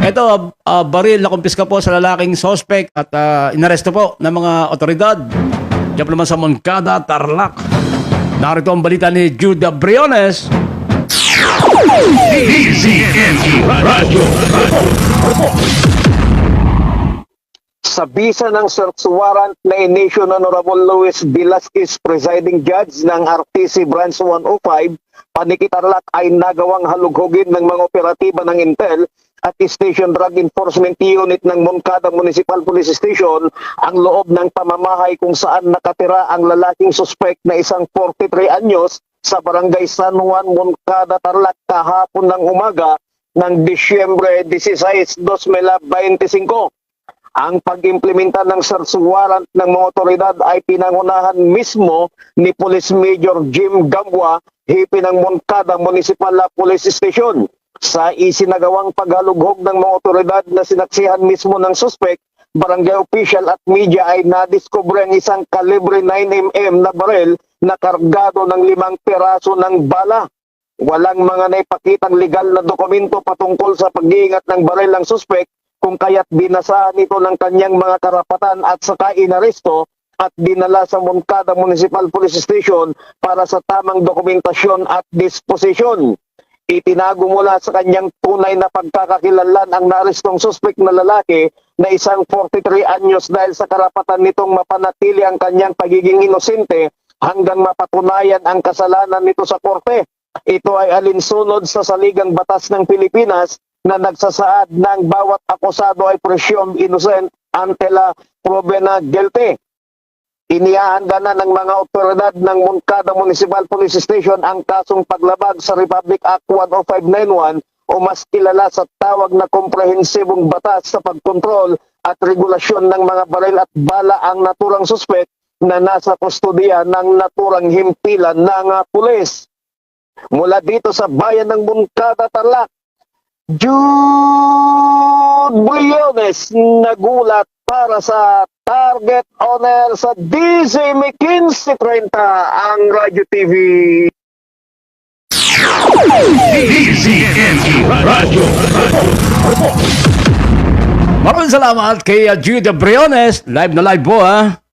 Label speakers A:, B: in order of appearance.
A: Ito, baril na kumpiska po sa lalaking suspect at inaresto po ng mga otoridad. Diyan po naman sa Moncada, Tarlac. Narito ang balita ni Judah Briones.
B: Sa bisa ng search warrant na inisyu ng Honorable Luis Velasquez, presiding judge ng RTC Branch 105, Paniki Tarlac ay nagawang halughugin ng mga operatiba ng Intel at Station Drug Enforcement Unit ng Moncada Municipal Police Station ang loob ng pamamahay kung saan nakatira ang lalaking suspect na isang 43 anyos sa Barangay San Juan, Moncada, Tarlac kahapon ng umaga ng Disyembre 16, 2025. Ang pag-implementa ng search warrant ng mga otoridad ay pinangunahan mismo ni Police Major Jim Gambua, hipi ng Moncada Municipal Police Station. Sa isinagawang paghalughog ng mga otoridad na sinaksihan mismo ng suspect, barangay official at media ay nadiskubre ang isang kalibre 9mm na baril na kargado ng 5 piraso ng bala. Walang mga naipakitang legal na dokumento patungkol sa pag-iingat ng baril ng suspect, kung kaya't binasahan ito ng kanyang mga karapatan at saka inaresto at dinala sa Moncada Municipal Police Station para sa tamang dokumentasyon at disposisyon. Itinago mula sa kanyang tunay na pagkakakilanlan ang naarestong suspect na lalaki na isang 43 anyos dahil sa karapatan nitong mapanatili ang kanyang pagiging inosente hanggang mapatunayan ang kasalanan nito sa korte. Ito ay alinsunod sa saligang batas ng Pilipinas na nagsasaad ng bawat akusado ay presumed innocent until proven guilty. Iniahanda na ng mga otoridad ng Moncada Municipal Police Station ang kasong paglabag sa Republic Act 10591 o mas kilala sa tawag na komprehensibong batas sa pagkontrol at regulasyon ng mga baril at bala ang naturang suspect na nasa kustodiya ng naturang himpilan ng pulis. Mula dito sa bayan ng Moncada, Tarlac, Jude Briones nagulat para sa Target Owner sa DC 1530 ang Radyo TV.
A: Maraming salamat kay Judah Briones. Live na live po ha.